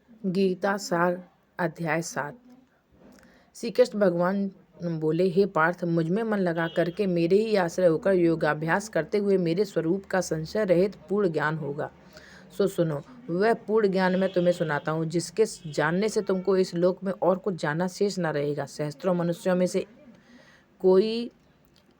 गीता सार अध्याय 7। श्री कृष्ण भगवान बोले, हे पार्थ, मुझ में मन लगा करके मेरे ही आश्रय होकर योगाभ्यास करते हुए मेरे स्वरूप का संशय रहित पूर्ण ज्ञान होगा। सो सुनो, वह पूर्ण ज्ञान मैं तुम्हें सुनाता हूँ, जिसके जानने से तुमको इस लोक में और कुछ जानना शेष न रहेगा। सहस्त्रों मनुष्यों में से कोई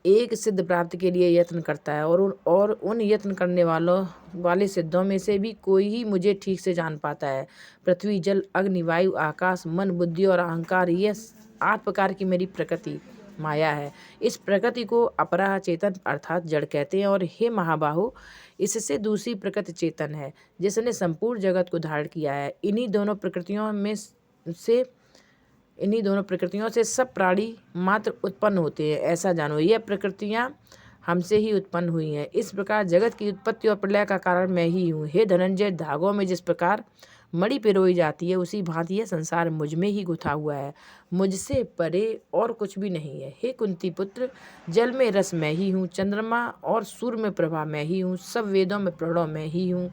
एक सिद्ध प्राप्ति के लिए यत्न करता है, और उन यत्न करने वाले सिद्धों में से भी कोई ही मुझे ठीक से जान पाता है। पृथ्वी, जल, अग्नि, वायु, आकाश, मन, बुद्धि और अहंकार, ये 8 प्रकार की मेरी प्रकृति माया है। इस प्रकृति को अपरा चेतन अर्थात जड़ कहते हैं। और हे महाबाहो, इससे दूसरी प्रकृति चेतन है, जिसने संपूर्ण जगत को धारण किया है। इन्हीं दोनों प्रकृतियों से सब प्राणी मात्र उत्पन्न होते हैं, ऐसा जानो। यह प्रकृतियां हमसे ही उत्पन्न हुई हैं। इस प्रकार जगत की उत्पत्ति और प्रलय का कारण मैं ही हूँ। हे धनंजय, धागों में जिस प्रकार मणि पिरोई जाती है, उसी भांति यह संसार मुझ में ही गुथा हुआ है, मुझसे परे और कुछ भी नहीं है। हे कुंती पुत्र, जल में रस मैं ही हूँ, चंद्रमा और सूर्य में प्रभा मैं ही हूँ, सब वेदों में प्रणव मैं ही हूँ,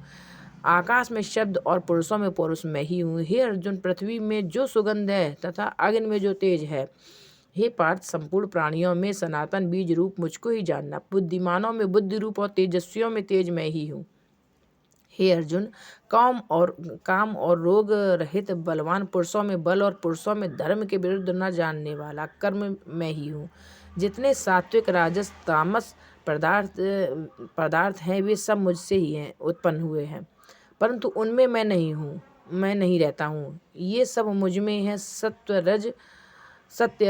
आकाश में शब्द और पुरुषों में पुरुष मैं ही हूँ। हे अर्जुन, पृथ्वी में जो सुगंध है तथा अग्नि में जो तेज है। हे पार्थ, संपूर्ण प्राणियों में सनातन बीज रूप मुझको ही जानना। बुद्धिमानों में बुद्धि रूप और तेजस्वियों में तेज मैं ही हूँ। हे अर्जुन, काम और रोग रहित बलवान पुरुषों में बल और पुरुषों में धर्म के विरुद्ध न जानने वाला कर्म मैं ही हूँ। जितने सात्विक, राजस, तामस पदार्थ हैं, वे सब मुझसे ही हैं, उत्पन्न हुए हैं, परंतु उनमें मैं नहीं रहता हूँ। ये सब मुझ में है। सत्य,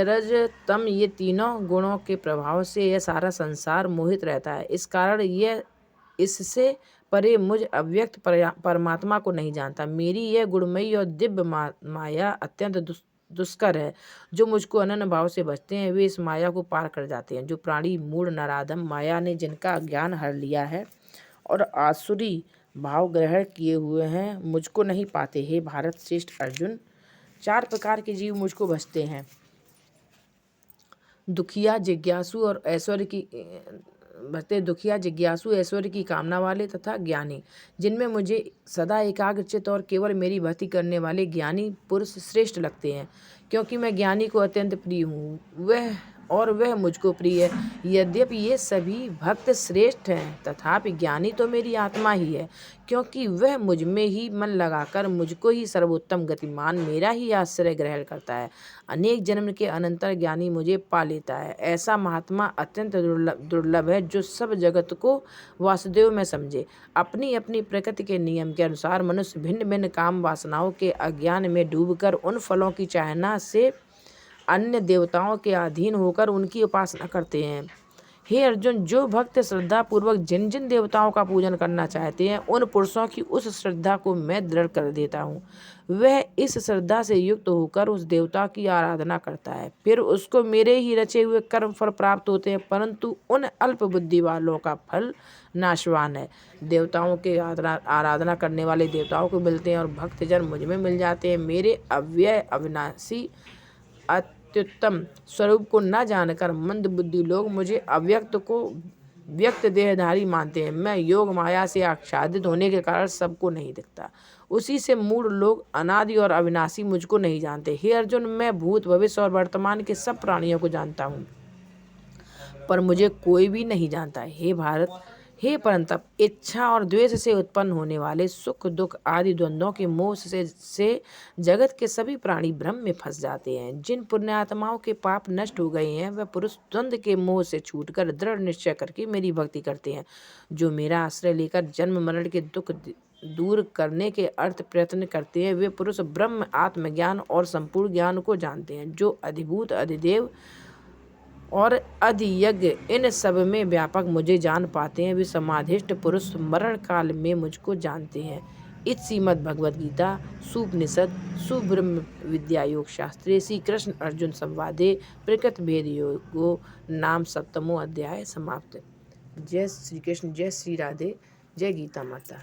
रज, तम, ये तीनों गुणों के प्रभाव से यह सारा संसार मोहित रहता है। इस कारण यह इससे परे मुझ अव्यक्त परमात्मा को नहीं जानता। मेरी यह गुणमयी और दिव्य माया अत्यंत दुष्कर है। जो मुझको अनन्य भाव से बचते हैं, वे इस माया को पार कर जाते हैं। जो प्राणी मूढ़ नराधम माया ने जिनका ज्ञान हर लिया है और आसुरी भाव ग्रहण किए हुए हैं, मुझको नहीं पाते। हे भारत श्रेष्ठ अर्जुन, 4 प्रकार के जीव मुझको भजते हैं। दुखिया, जिज्ञासु, ऐश्वर्य की कामना वाले तथा ज्ञानी, जिनमें मुझे सदा एकाग्रचित और केवल मेरी भक्ति करने वाले ज्ञानी पुरुष श्रेष्ठ लगते हैं, क्योंकि मैं ज्ञानी को अत्यंत प्रिय हूँ, वह मुझको प्रिय है। यद्यपि ये सभी भक्त श्रेष्ठ हैं, तथापि ज्ञानी तो मेरी आत्मा ही है, क्योंकि वह मुझ में ही मन लगाकर मुझको ही सर्वोत्तम गतिमान मेरा ही आश्रय ग्रहण करता है। अनेक जन्म के अनंतर ज्ञानी मुझे पा लेता है। ऐसा महात्मा अत्यंत दुर्लभ है, जो सब जगत को वासुदेव में समझे। अपनी अपनी प्रकृति के नियम के अनुसार मनुष्य भिन्न भिन्न काम वासनाओं के अज्ञान में डूबकर उन फलों की चाहना से अन्य देवताओं के अधीन होकर उनकी उपासना करते हैं। हे अर्जुन, जो भक्त श्रद्धा पूर्वक जिन जिन देवताओं का पूजन करना चाहते हैं, उन पुरुषों की उस श्रद्धा को मैं दृढ़ कर देता हूँ। वह इस श्रद्धा से युक्त होकर उस देवता की आराधना करता है, फिर उसको मेरे ही रचे हुए कर्म फल प्राप्त होते हैं, परंतु उन अल्प बुद्धि वालों का फल नाशवान है। देवताओं के आराधना करने वाले देवताओं को मिलते हैं और भक्तजन मुझ में मिल जाते हैं। मेरे अव्यय अविनाशी अत्युत्तम स्वरूप को न जानकर मंद बुद्धि लोग मुझे अव्यक्त को व्यक्त देहधारी मानते हैं। मैं योग माया से आच्छादित होने के कारण सबको नहीं दिखता। उसी से मूढ़ लोग अनादि और अविनाशी मुझको नहीं जानते। हे अर्जुन, मैं भूत, भविष्य और वर्तमान के सब प्राणियों को जानता हूँ, पर मुझे कोई भी नहीं जानता। हे परंतप, इच्छा और द्वेष से उत्पन्न होने वाले सुख दुख आदि द्वंद्वों के मोह से जगत के सभी प्राणी भ्रम में फंस जाते हैं। जिन पुण्यात्माओं के पाप नष्ट हो गए हैं, वह पुरुष द्वंद्व के मोह से छूटकर दृढ़ निश्चय करके मेरी भक्ति करते हैं। जो मेरा आश्रय लेकर जन्म मरण के दुख दूर करने के अर्थ प्रयत्न करते हैं, वे पुरुष ब्रह्म, आत्मज्ञान और संपूर्ण ज्ञान को जानते हैं। जो अधिभूत, अधिदेव और अधियज्ञ इन सब में व्यापक मुझे जान पाते हैं, वे समाधिष्ट पुरुष मरण काल में मुझको जानते हैं। इस श्रीमद् भगवद गीता सुपनिषद सुब्रह्म विद्या योग शास्त्रे श्री कृष्ण अर्जुन संवादे प्रकृत भेद योगो नाम 7वां अध्याय समाप्त। जय श्री कृष्ण, जय श्री राधे, जय गीता माता।